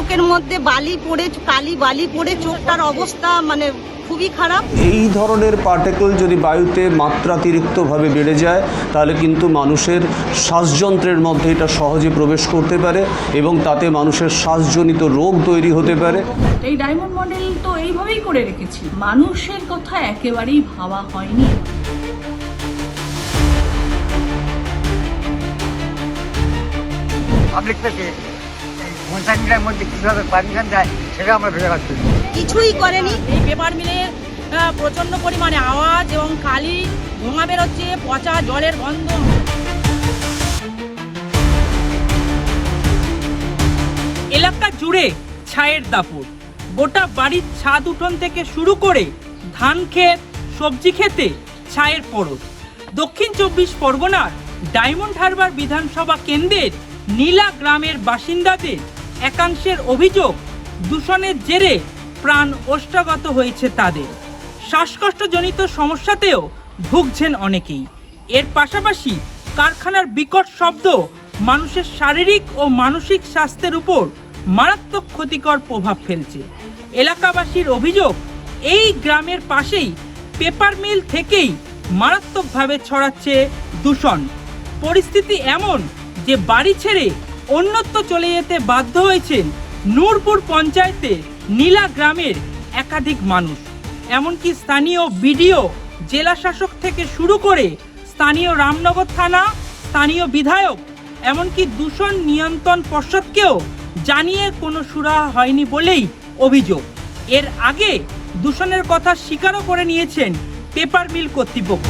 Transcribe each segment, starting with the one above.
চোখের মধ্যে কালি বালি পড়ে চোখটার অবস্থা মানে খুবই খারাপ। এই ধরনের পার্টিকেল যদি বায়ুতে মাত্রাতিরিক্তভাবে বেড়ে যায় তাহলে কিন্তু মানুষের শ্বাসযন্ত্রের মধ্যে এটা সহজে প্রবেশ করতে পারে এবং তাতে মানুষের শ্বাসজনিত রোগ তৈরি হতে পারে। এই ডায়মন্ড মডেল তো এইভাবেই করে রেখেছি, মানুষের কথা একেবারেই ভাবা হয়নি। পাবলিক থেকে এই 50 মিটারের মধ্যে কীভাবে পারমিশন দেয় সেটা আমরা ভেবে পাচ্ছি কিছুই করেনি। এই পেপার মিলের প্রচন্ড পরিমাণে আওয়াজ এবং কালি ধোঁয়া বেরোচ্ছে, পচা জলের গন্ধ। এলাকা জুড়ে ছায়ের দাপট, গোটা বাড়ির ছাদ উঠোন থেকে শুরু করে ধান ক্ষেত, সবজি খেতে ছায়ের পরশ। দক্ষিণ 24 পরগনার ডায়মন্ড হারবার বিধানসভা কেন্দ্রের নীলা গ্রামের বাসিন্দাদের একাংশের অভিযোগ, দূষণের জেরে প্রাণ ওষ্ঠাগত হয়েছে তাদের। শ্বাসকষ্টজনিত সমস্যাতেও ভুগছেন অনেকেই। এর পাশাপাশি কারখানার বিকট শব্দ মানুষের শারীরিক ও মানসিক স্বাস্থ্যের উপর মারাত্মক ক্ষতিকর প্রভাব ফেলছে। এলাকাবাসীর অভিযোগ, এই গ্রামের পাশেই পেপার মিল থেকেই মারাত্মকভাবে ছড়াচ্ছে দূষণ। পরিস্থিতি এমন যে বাড়ি ছেড়ে অন্যত্র চলে যেতে বাধ্য হয়েছেন নূরপুর পঞ্চায়েতে নীলা গ্রামের একাধিক মানুষ। এমনকি স্থানীয় বিডিও, জেলা শাসক থেকে শুরু করে স্থানীয় রামনগর থানা, স্থানীয় বিধায়ক, এমনকি দূষণ নিয়ন্ত্রণ পর্ষদকেও জানিয়ে কোনো সুরাহা হয়নি বলেই অভিযোগ। এর আগে দূষণের কথা স্বীকারও করে নিয়েছেন পেপার মিল কর্তৃপক্ষ।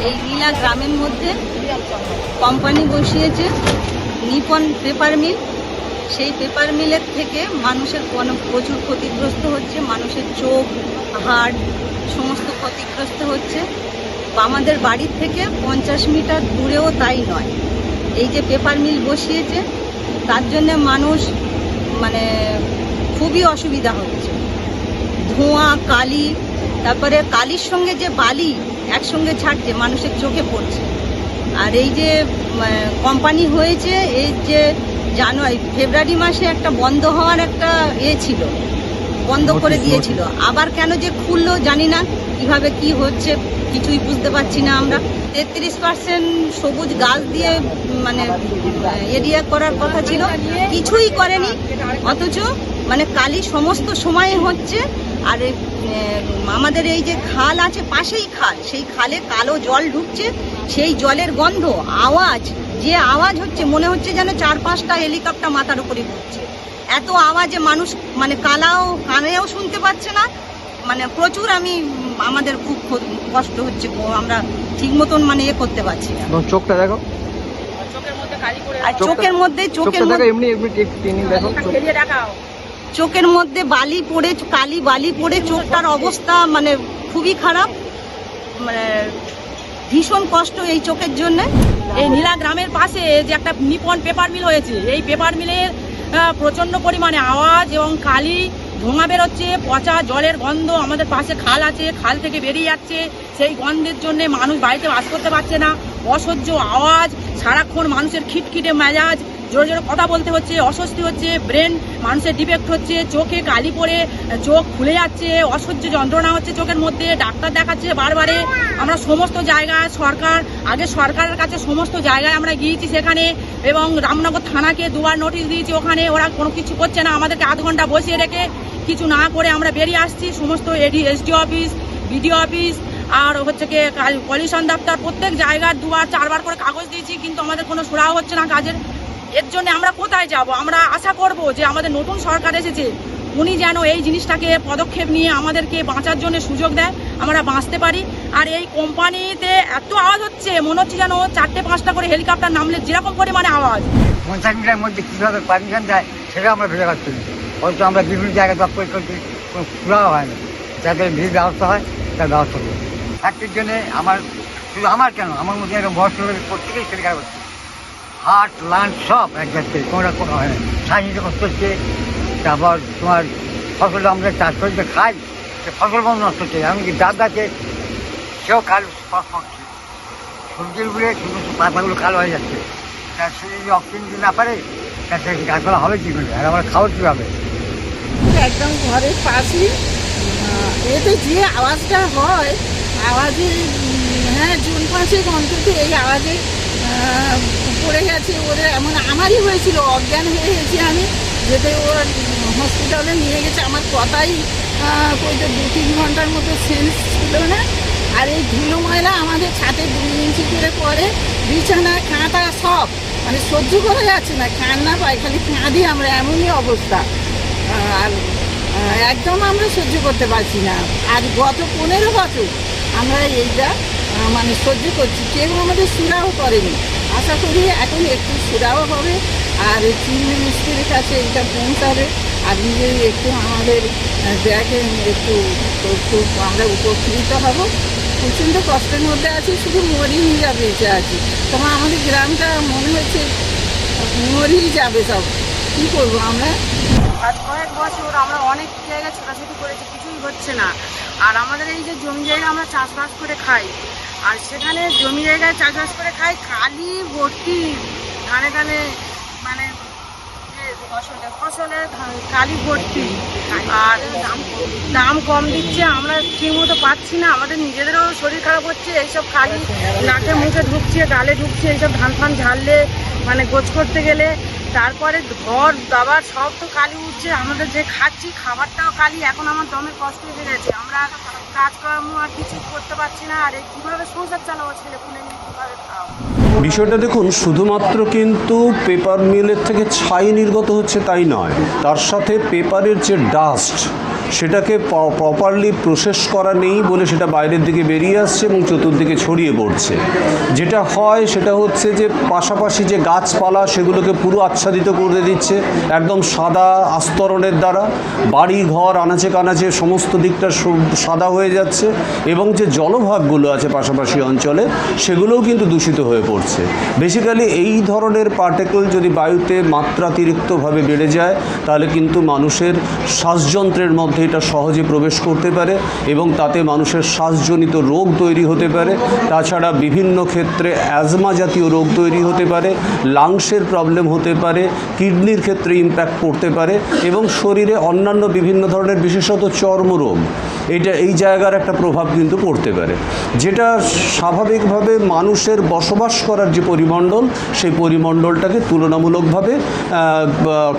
এই নীলা গ্রামের মধ্যে কোম্পানি বসিয়েছে নিপন পেপার মিল। সেই পেপার মিলের থেকে মানুষের প্রচুর ক্ষতিগ্রস্ত হচ্ছে, মানুষের চোখ, হাড় সমস্ত ক্ষতিগ্রস্ত হচ্ছে। আমাদের বাড়ির থেকে 50 মিটার দূরেও তাই নয়। এই যে পেপার মিল বসিয়েছে তার জন্য মানুষ মানে খুবই অসুবিধা হচ্ছে। ধোঁয়া, কালি, তারপরে কালির সঙ্গে যে বালি একসঙ্গে ছাড়ছে, মানুষের চোখে পড়ছে। আর এই যে কোম্পানি হয়েছে, এই যে ফেব্রুয়ারি মাসে একটা বন্ধ হওয়ার একটা ছিল, বন্ধ করে দিয়েছিল, আবার কেন যে খুললো জানি না, কিভাবে কি হচ্ছে কিছুই বুঝতে পারছি না আমরা। 33% সবুজ গাছ দিয়ে মানে এরিয়া করার কথা ছিল, কিছুই করেনি। অথচ মানে কালি সমস্ত সময় হচ্ছে। আর আমাদের এই যে খাল আছে, পাশেই খাল, সেই খালে কালো জল ঢুকছে, সেই জলের গন্ধ, আওয়াজ, যে আওয়াজ হচ্ছে মনে হচ্ছে যেন 4-5টা হেলিকপ্টার মাথার উপরে ঘুরছে। এত আওয়াজে মানুষ মানে কানেও শুনতে পাচ্ছে না। মানে প্রচুর আমাদের খুব কষ্ট হচ্ছে, আমরা ঠিক মতন মানে করতে পারছি না। চোখটা দেখো, আর চোখের মধ্যে চোখের মধ্যে কালি বালি পড়ে চোখটার অবস্থা মানে খুবই খারাপ, মানে ভীষণ কষ্ট এই চোখের জন্য। এই নীলা গ্রামের পাশে যে একটা নিপন পেপার মিল হয়েছে, এই পেপার মিলের প্রচন্ড পরিমাণে আওয়াজ এবং কালি ধোঁয়া বেরোচ্ছে, পচা জলের গন্ধ। আমাদের পাশে খাল আছে, খাল থেকে বেরিয়ে যাচ্ছে, সেই গন্ধের জন্য মানুষ বাড়িতে বাস করতে পারছে না। অসহ্য আওয়াজ, সারাক্ষণ মানুষের খিটখিটে মেজাজ, জোরে জোরে কথা বলতে হচ্ছে, অস্বস্তি হচ্ছে, ব্রেন মানুষের ডিফেক্ট হচ্ছে, চোখে কালি পড়ে চোখ খুলে যাচ্ছে, অসহ্য যন্ত্রণা হচ্ছে চোখের মধ্যে। ডাক্তার দেখাচ্ছে বারবারে। আমরা সমস্ত জায়গায় সরকারের কাছে সমস্ত জায়গায় আমরা গিয়েছি সেখানে, এবং রামনগর থানাকে 2বার নোটিশ দিয়েছি, ওখানে ওরা কোনো কিছু করছে না। আমাদেরকে আধ ঘন্টা বসিয়ে রেখে কিছু না করে আমরা বেরিয়ে আসছি। সমস্ত এসডিও অফিস, বিডিও অফিস আর হচ্ছে কি পলিউশন দপ্তর, প্রত্যেক জায়গায় 2-4বার করে কাগজ দিয়েছি, কিন্তু আমাদের কোনো সুরাহা হচ্ছে না কাজের। এর জন্য আমরা কোথায় যাব? আমরা আশা করব যে আমাদের নতুন সরকার এসেছে, উনি যেন এই জিনিসটাকে পদক্ষেপ নিয়ে আমাদেরকে বাঁচার জন্য সুযোগ দেয়, আমরা বাঁচতে পারি। আর এই কোম্পানিতে এত আওয়াজ হচ্ছে, মনে হচ্ছে যেন 4-5টা করে হেলিকপ্টার নামলে যেরকম পরিমাণে আওয়াজ। 50 মিটারের মধ্যে কীভাবে পারমিশন দেয় সেটা আমরা ভেবে পাচ্ছি না। হয়তো আমরা বিভিন্ন জায়গায় জব করছি, কোনো সুরাহা হয় না। যাতে ভিড় ব্যবস্থা হয় তার ব্যবস্থা করি। ফ্যাক্টরির জন্যে শুধু আমার কেন, আমার মধ্যে একটা বয়স্ক লোকের প্রত্যেকেই সেলিকার করছে। হার্ট, লাঞ্চ সব এক যাচ্ছে, কোনো না কোনো হয় না। সাহিত্য কষ্ট হচ্ছে, তারপর তোমার ফসল আমরা চাষ করে যে খাই সে ফসল বন্ধ নষ্ট হচ্ছে, এমনকি ডাব গাছে সেও কালো পড়ছে, সবজিগুলো সমস্ত পাতাগুলো কালো হয়ে যাচ্ছে। তার সে যদি অক্সিজেন দিতে না পারে তার সে গাছপালা হবে কী করে, আর আমরা খাবো কীভাবে? একদম ঘরের পাশে এতে যে আওয়াজটা হয়, আওয়াজে হ্যাঁ জুন 5 অন্তত এই আওয়াজে পড়ে গেছে ওদের, এমন আমারই হয়েছিল, অজ্ঞান হয়ে গেছি আমি, যেতে ওর হসপিটালে নিয়ে গেছে। আমার কথাই কইতে 2-3 ঘন্টার মতো সেন্স ছিল না। আর এই ধুলো ময়লা আমাদের ছাদে 2 ইঞ্চি করে পড়ে, বিছানা কাঁথা সব, মানে সহ্য করা যাচ্ছে না, কান্না পাই, খালি কাঁদি আমরা, এমনই অবস্থা। আর একদম আমরা সহ্য করতে পারছি না। আর গত 15 বছর আমরা এইটা মানে সহ্য করছি, কেউ আমাদের সুরাও করেনি। আশা করি এখন একটু সুরাও হবে, আর চিফ মিনিস্টারের কাছে এইটা পৌঁছাবে। আর নিজেই একটু আমাদের দেখেন, একটু আমরা উপকৃত হব। প্রচণ্ড কষ্টের মধ্যে আছি, শুধু মরেই যা বেঁচে আছি। তোমার আমাদের গ্রামটা মনে হচ্ছে মরেই যাবে সব, কী করবো আমরা? আজ কয়েক বছর আমরা অনেক জায়গায় ছোটাছুটি করেছি, কিছুই হচ্ছে না। আর আমাদের এই যে জমি জায়গা আমরা চাষবাস করে খাই, আর সেখানে জমি জায়গায় চাষবাস করে খাই, কালি ভর্তি ধানে ধানে, মানে ফসলে কালি ভর্তি, আর দাম কম দিচ্ছে, আমরা ঠিক মতো পাচ্ছি না। আমাদের নিজেদেরও শরীর খারাপ হচ্ছে, এইসব কালি নাকে মুখে ঢুকছে, গালে ঢুকছে, এইসব ধান ফান ঝাড়লে মানে গোছ করতে গেলে। তারপরে ঘর দাবার সব তো কালি উঠছে, আমাদের যে খাচ্ছি খাবারটাও কালি। এখন আমার দমের কষ্ট হয়ে গেছে, আমরা কাজকর্ম আর কিছু করতে পারছি না। আর কীভাবে সংসার চালাবো, ছেলে পুলে নিয়ে কীভাবে খাওয়াবো? বিষয়টা দেখুন, শুধুমাত্র কিন্তু পেপার মিলের থেকে ছাই নির্গত হচ্ছে তাই নয়, তার সাথে পেপারের যে ডাস্ট সেটাকে প্রপারলি প্রসেস করা নেই বলে সেটা বাইরের দিকে বেরিয়ে আসছে এবং চতুর্দিকে ছড়িয়ে পড়ছে। যেটা হয় সেটা হচ্ছে যে পাশাপাশি যে গাছপালা সেগুলোকে পুরো আচ্ছাদিত করে দিচ্ছে একদম সাদা আস্তরণের দ্বারা। বাড়ি ঘর আনাচে কানাচে সমস্ত দিকটা সাদা হয়ে যাচ্ছে, এবং যে জলভাগগুলো আছে পাশাপাশি অঞ্চলে সেগুলোও কিন্তু দূষিত হয়ে পড়ছে। বেসিক্যালি এই ধরনের পার্টিকেল যদি বায়ুতে মাত্রাতিরিক্তভাবে বেড়ে যায় তাহলে কিন্তু মানুষের শ্বাসযন্ত্রের মধ্যে এটা সহজে প্রবেশ করতে পারে এবং তাতে মানুষের শ্বাসজনিত রোগ তৈরি হতে পারে। তাছাড়া বিভিন্ন ক্ষেত্রে অ্যাজমা জাতীয় রোগ তৈরি হতে পারে, লাংসের প্রবলেম হতে পারে, কিডনির ক্ষেত্রে ইম্প্যাক্ট পড়তে পারে, এবং শরীরে অন্যান্য বিভিন্ন ধরনের বিশেষত চর্মরোগ এই জায়গার একটা প্রভাব কিন্তু পড়তে পারে, যেটা স্বাভাবিকভাবে মানুষের বসবাস করার যে পরিমণ্ডল সেই পরিমণ্ডলটাকে তুলনামূলকভাবে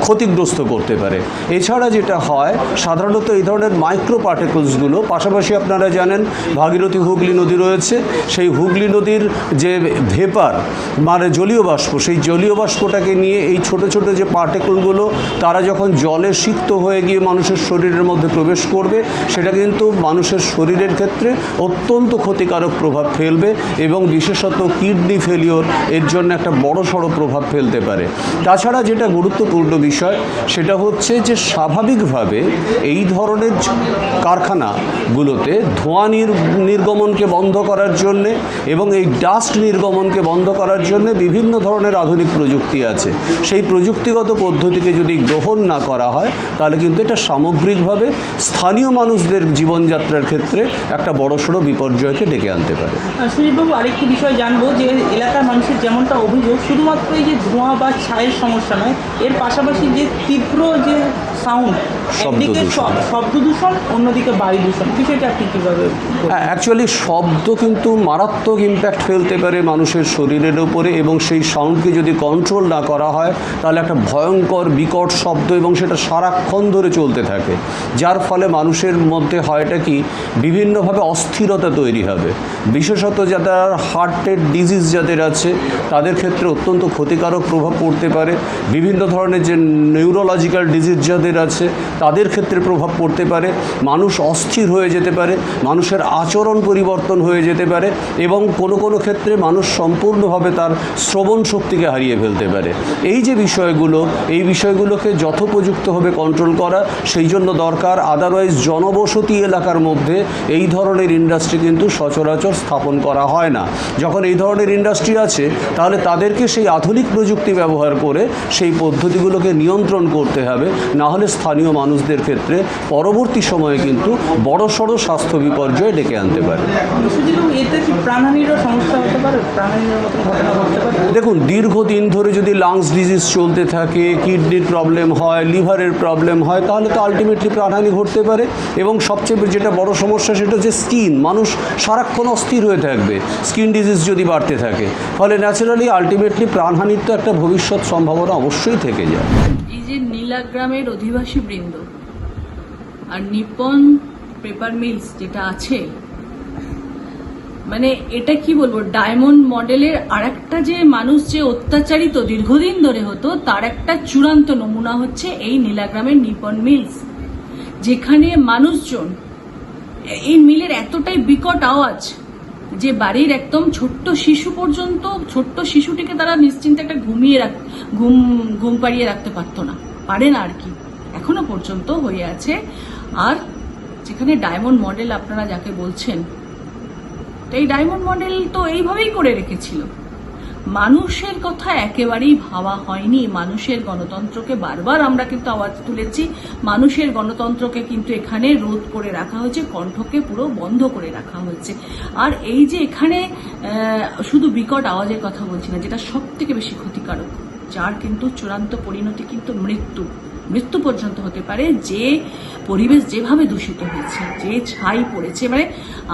ক্ষতিগ্রস্ত করতে পারে। এছাড়া যেটা হয় সাধারণত এই ধরনের মাইক্রো পার্টিকলসগুলো, পাশাপাশি আপনারা জানেন ভাগীরথী হুগলি নদী রয়েছে, সেই হুগলি নদীর যে ভেপার মানে জলীয় বাষ্প, সেই জলীয় বাষ্পটাকে নিয়ে এই ছোট ছোট যে পার্টিকলগুলো তারা যখন জলে সিক্ত হয়ে গিয়ে মানুষের শরীরের মধ্যে প্রবেশ করবে সেটা কিন্তু মানুষের শরীরের ক্ষেত্রে অত্যন্ত ক্ষতিকারক প্রভাব ফেলবে এবং বিশেষত কিডনি ফেলিওর এর জন্য একটা বড়সড় প্রভাব ফেলতে পারে। তাছাড়া যেটা গুরুত্বপূর্ণ বিষয় সেটা হচ্ছে যে স্বাভাবিকভাবে এই ধরনের কারখানাগুলোতে ধোঁয়া নির্গমনকে বন্ধ করার জন্যে এবং এই ডাস্ট নির্গমনকে বন্ধ করার জন্য বিভিন্ন ধরনের আধুনিক প্রযুক্তি আছে। সেই প্রযুক্তিগত পদ্ধতিকে যদি গ্রহণ না করা হয় তাহলে কিন্তু এটা সামগ্রিকভাবে স্থানীয় মানুষদের জীবনযাত্রার ক্ষেত্রে একটা বড়সড় বিপর্যয়কে ডেকে আনতে পারে। সুজিতবাবু, আরেকটি বিষয় জানবো যে এলাকার মানুষের যেমনটা অভিযোগ, শুধুমাত্র এই যে ধোঁয়া বা ছায়ের সমস্যা নয়, এর পাশাপাশি যে তীব্র যে সাউন্ড, একদিকে শব্দ দূষণ, অন্যদিকে বায়ু দূষণ, বিষয়টা আপনি কীভাবে? অ্যাকচুয়ালি শব্দ কিন্তু মারাত্মক ইম্প্যাক্ট ফেলতে পারে মানুষের শরীরের উপরে, এবং সেই সাউন্ডকে যদি কন্ট্রোল না করা হয় তাহলে একটা ভয়ঙ্কর বিকট শব্দ এবং সেটা সারাক্ষণ ধরে চলতে থাকে, যার ফলে মানুষের মধ্যে হয়টা কি বিভিন্নভাবে অস্থিরতা তৈরি হবে। বিশেষত যারা হার্টের ডিজিজ যাদের আছে তাদের ক্ষেত্রে অত্যন্ত ক্ষতিকারক প্রভাব পড়তে পারে। বিভিন্ন ধরনের যে নিউরোলজিক্যাল ডিজিজ যাদের আছে তাদের ক্ষেত্রে প্রভাব পড়তে পারে। মানুষ অস্থির হয়ে যেতে পারে, মানুষের আচরণ পরিবর্তন হয়ে যেতে পারে, এবং কোনো কোনো ক্ষেত্রে মানুষ সম্পূর্ণভাবে তার শ্রবণ শক্তিকে হারিয়ে ফেলতে পারে। এই যে বিষয়গুলো, এই বিষয়গুলোকে যথোপযুক্তভাবে কন্ট্রোল করা সেই জন্য দরকার। আদারওয়াইজ জনবসতি এলাকার মধ্যে এই ধরনের ইন্ডাস্ট্রি কিন্তু সচরাচর স্থাপন করা হয় না। যখন এই ধরনের ইন্ডাস্ট্রি আছে তাহলে তাদেরকে সেই আধুনিক প্রযুক্তি ব্যবহার করে সেই পদ্ধতিগুলোকে নিয়ন্ত্রণ করতে হবে, না হলে তাহলে স্থানীয় মানুষদের ক্ষেত্রে পরবর্তী সময়ে কিন্তু বড়সড় স্বাস্থ্য বিপর্যয় ডেকে আনতে পারে। এতে কি প্রাণহানিরও সমস্যা হতে পারে, প্রাণহানির মতো ঘটনা ঘটতে পারে? দেখুন, দীর্ঘদিন ধরে যদি লাংস ডিজিজ চলতে থাকে, কিডনির প্রবলেম হয়, লিভারের প্রবলেম হয়, তাহলে তো আলটিমেটলি প্রাণহানি ঘটতে পারে। এবং সবচেয়ে যেটা বড় সমস্যা সেটা হচ্ছে স্কিন, মানুষ সারাক্ষণ অস্থির হয়ে থাকবে স্কিন ডিজিজ যদি বাড়তে থাকে, ফলে ন্যাচারালি আলটিমেটলি প্রাণহানির তো একটা ভবিষ্যৎ সম্ভাবনা অবশ্যই থেকে যায়। এই যে নীলাগ্রামের অধিবাসী বৃন্দ আর নিপন পেপার মিলস যেটা আছে, মানে এটা কি বলবো, ডায়মন্ড মডেলের আরেকটা যে মানুষ যে অত্যাচারিত দীর্ঘদিন ধরে হতো তার একটা চূড়ান্ত নমুনা হচ্ছে এই নীলাগ্রামের নিপন মিলস, যেখানে মানুষজন, এই মিলের এতটাই বিকট আওয়াজ যে বাড়ির একদম ছোট্ট শিশু পর্যন্ত, ছোট্ট শিশুটিকে তারা নিশ্চিন্তে একটা ঘুম পাড়িয়ে রাখতে পারতো না, পারে না আর কি, এখনো পর্যন্ত হয়ে আছে। আর যেখানে ডায়মন্ড মডেল আপনারা যাকে বলছেন, এই ডায়মন্ড মডেল তো এইভাবেই করে রেখেছিল, মানুষের কথা একেবারেই ভাবা হয়নি। মানুষের গণতন্ত্রকে বারবার আমরা কিন্তু আওয়াজ তুলেছি, মানুষের গণতন্ত্রকে কিন্তু এখানে রোধ করে রাখা হয়েছে, কণ্ঠকে পুরো বন্ধ করে রাখা হয়েছে। আর এই যে এখানে শুধু বিকট আওয়াজের কথা বলছি না, যেটা সব থেকে বেশি ক্ষতিকারক, যার কিন্তু চূড়ান্ত পরিণতি কিন্তু মৃত্যু পর্যন্ত হতে পারে, যে পরিবেশ যেভাবে দূষিত হয়েছে, যে ছাই পড়েছে। মানে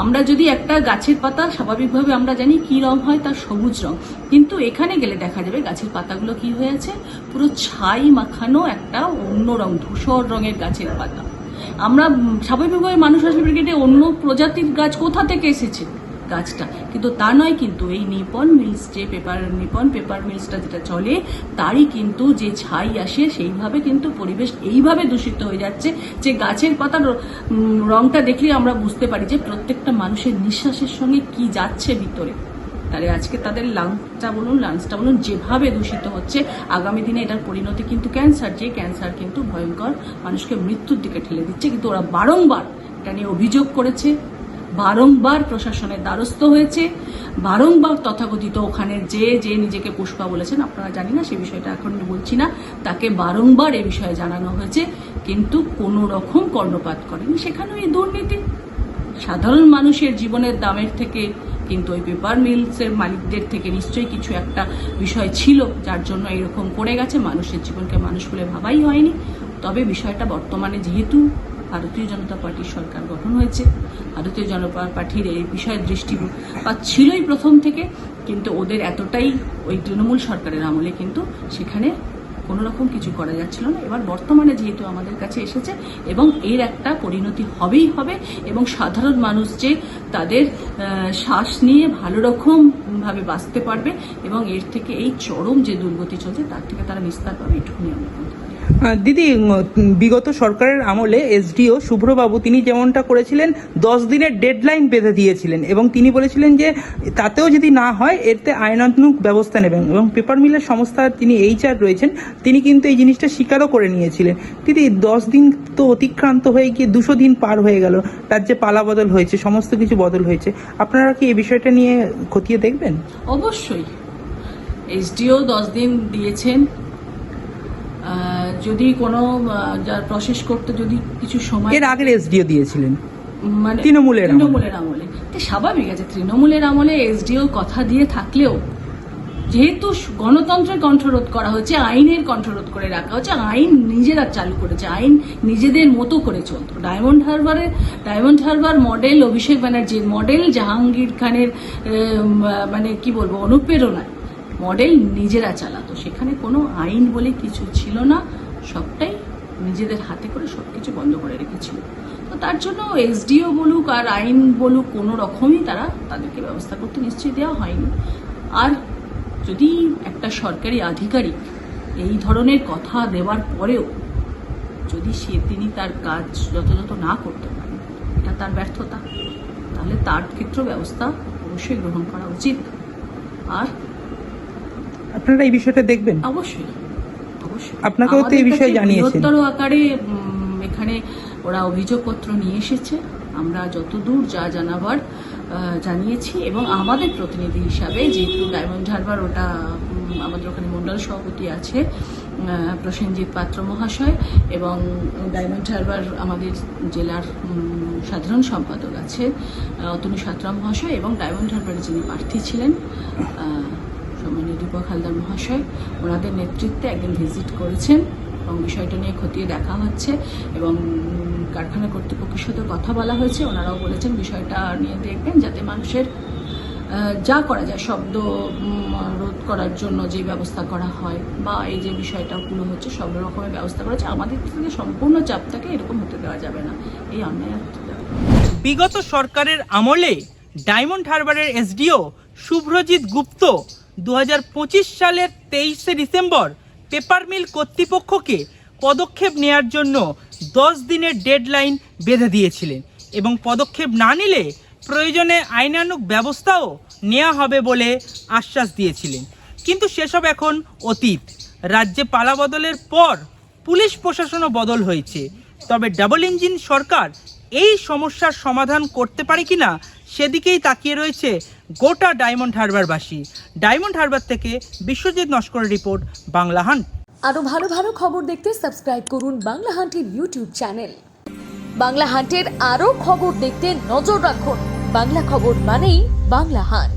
আমরা যদি একটা গাছের পাতা স্বাভাবিকভাবে আমরা জানি কি রং হয়, তার সবুজ রং, কিন্তু এখানে গেলে দেখা যাবে গাছের পাতাগুলো কি হয়ে আছে, পুরো ছাই মাখানো একটা অন্য রং, ধূসর রঙের গাছের পাতা। আমরা স্বাভাবিকভাবে মানুষ আসবে যে অন্য প্রজাতির গাছ কোথা থেকে এসেছে গাছটা, কিন্তু তা নয়। কিন্তু এই নিপন মিলস যে নিপন পেপার মিলসটা যেটা চলে, তারই কিন্তু যে ছাই আসে, সেইভাবে কিন্তু পরিবেশ এইভাবে দূষিত হয়ে যাচ্ছে যে গাছের পাতার রংটা দেখলে আমরা বুঝতে পারি যে প্রত্যেকটা মানুষের নিঃশ্বাসের সঙ্গে কি যাচ্ছে ভিতরে। তাহলে আজকে তাদের লাংসটা বলুন যেভাবে দূষিত হচ্ছে, আগামী দিনে এটার পরিণতি কিন্তু ক্যান্সার, যে ক্যান্সার কিন্তু ভয়ঙ্কর, মানুষকে মৃত্যুর দিকে ঠেলে দিচ্ছে। কিন্তু ওরা বারংবার এটা নিয়ে অভিযোগ করেছে, বারংবার প্রশাসনের দ্বারস্থ হয়েছে, বারংবার তথাকথিত ওখানে যে নিজেকে পুষ্পা বলেছেন, আপনারা জানি না, সে বিষয়টা এখন বলছি না, তাকে বারংবার এ বিষয়ে জানানো হয়েছে, কিন্তু কোনো রকম কর্ণপাত করেনি। সেখানেও এই দুর্নীতি, সাধারণ মানুষের জীবনের দামের থেকে কিন্তু ওই পেপার মিলসের মালিকদের থেকে নিশ্চয়ই কিছু একটা বিষয় ছিল, যার জন্য এরকম করে গেছে। মানুষের জীবনকে মানুষ বলে ভাবাই হয়নি। তবে বিষয়টা বর্তমানে যেহেতু ভারতীয় জনতা পার্টির সরকার গঠন হয়েছে, ভারতীয় জনতা পার্টির এই বিষয়ে দৃষ্টিপাত ছিলই প্রথম থেকে, কিন্তু ওদের এতটাই ওই তৃণমূল সরকারের আমলে কিন্তু সেখানে কোনো রকম কিছু করা যাচ্ছিল না। এবার বর্তমানে যেহেতু আমাদের কাছে এসেছে এবং এর একটা পরিণতি হবেই হবে, এবং সাধারণ মানুষ যে তাদের শ্বাস নিয়ে ভালো রকমভাবে বাঁচতে পারবে এবং এর থেকে এই চরম যে দুর্গতি চলছে তার থেকে তারা নিস্তার পাবে, এটুকুনি আমরা বলতে পারি। দিদি, বিগত সরকারের আমলে এসডিও শুভ্রবাবু তিনি যেমনটা করেছিলেন, 10 দিনের ডেডলাইন বেঁধে দিয়েছিলেন এবং তিনি বলেছিলেন যে তাতেও যদি না হয় এতে আইনানুগ ব্যবস্থা নেবেন, এবং পেপার মিলের সংস্থা তিনি HR রয়েছেন, তিনি কিন্তু এই জিনিসটা স্বীকারও করে নিয়েছিলেন। দিদি, 10 দিন তো অতিক্রান্ত হয়ে গিয়ে 200 দিন পার হয়ে গেল, রাজ্যে পালা বদল হয়েছে, সমস্ত কিছু বদল হয়েছে, আপনারা কি এই বিষয়টা নিয়ে খতিয়ে দেখবেন? অবশ্যই এসডিও 10 দিন দিয়েছেন, যদি কোনো যার প্রসেস করতে যদি কিছু সময়, এর আগের এসডিও দিয়েছিলেন মানে তৃণমূলের আমলে, তো স্বাভাবিক আছে তৃণমূলের আমলে এসডিও কথা দিয়ে থাকলেও যেহেতু গণতন্ত্রের কণ্ঠরোধ করা হচ্ছে, আইনের কণ্ঠরোধ করে রাখা হচ্ছে, আইন নিজেরা চালু করেছে, আইন নিজেদের মতো করে চলতো। ডায়মন্ড হারবার মডেল, অভিষেক ব্যানার্জির মডেল, জাহাঙ্গীর খানের মানে কি বলবো অনুপ্রেরণায় মডেল নিজেরা চালাতো, সেখানে কোনো আইন বলে কিছু ছিল না, সবটাই নিজেদের হাতে করে সবকিছু বন্ধ করে রেখেছিল। তো তার জন্য এসডিও বলুক আর আইন বলুক, কোনো রকমই তাদেরকে ব্যবস্থা করতে নিশ্চয়ই দেওয়া হয়নি। আর যদি একটা সরকারি আধিকারিক এই ধরনের কথা দেওয়ার পরেও যদি তিনি তার কাজ যথাযথ না করতে পারেন, এটা তার ব্যর্থতা, তাহলে তার ক্ষেত্রে ব্যবস্থা অবশ্যই গ্রহণ করা উচিত। আর আপনারা এই বিষয়টা দেখবেন? অবশ্যই। আপনাকেও তো এই বিষয়ে জানিয়েছেন। বৃহত্তর আকারে এখানে ওরা অভিযোগপত্র নিয়ে এসেছে, আমরা যতদূর যা জানাবার জানিয়েছি, এবং আমাদের প্রতিনিধি হিসাবে যেহেতু ডায়মন্ড হারবার ওটা আমাদের ওখানে মন্ডল সভাপতি আছে, প্রসেনজিৎ পাত্র মহাশয় এবং ডায়মন্ড হারবার আমাদের জেলার সাধারণ সম্পাদক আছে অতনু সাঁতরা মহাশয় এবং ডায়মন্ড হারবারে যিনি প্রার্থী ছিলেন সম্মানীয় দীপক হালদার মহাশয়, ওনাদের নেতৃত্বে একদিন ভিজিট করেছেন এবং বিষয়টা নিয়ে খতিয়ে দেখা হচ্ছে এবং কারখানা কর্তৃপক্ষের সাথে কথা বলা হয়েছে। ওনারাও বলেছেন বিষয়টা নিয়ে দেখবেন যাতে মানুষের যা করা যায় শব্দ রোধ করার জন্য যে ব্যবস্থা করা হয় বা এই যে বিষয়টাগুলো হচ্ছে সব রকমের ব্যবস্থা করা হচ্ছে। আমাদের থেকে সম্পূর্ণ চাপ থাকে, এরকম হতে দেওয়া যাবে না, এই অন্যায় হতে দেওয়া যাবে না। বিগত সরকারের আমলে ডায়মন্ড হারবারের এসডিও শুভ্রজিৎ গুপ্ত 2025 সালের 23শে ডিসেম্বর পেপার মিল কর্তৃপক্ষকে পদক্ষেপ নেয়ার জন্য 10 দিনের ডেডলাইন বেঁধে দিয়েছিলেন এবং পদক্ষেপ না নিলে প্রয়োজনে আইনানুগ ব্যবস্থাও নেওয়া হবে বলে আশ্বাস দিয়েছিলেন। কিন্তু সেসব এখন অতীত। রাজ্যে পালাবদলের পর পুলিশ প্রশাসনও বদল হয়েছে, তবে ডাবল ইঞ্জিন সরকার এই সমস্যার সমাধান করতে পারে কিনা সেদিকেই তাকিয়ে রয়েছে গোটা ডায়মন্ড হারবারবাসী। ডায়মন্ড হারবার থেকে বিশ্বজিৎ নস্করের রিপোর্ট, বাংলা হান্ট। আরো ভালো ভালো খবর দেখতে সাবস্ক্রাইব করুন বাংলা হান্টের ইউটিউব চ্যানেল। বাংলা হান্টের আরো খবর দেখতে নজর রাখুন। বাংলা খবর মানেই বাংলা হান্ট।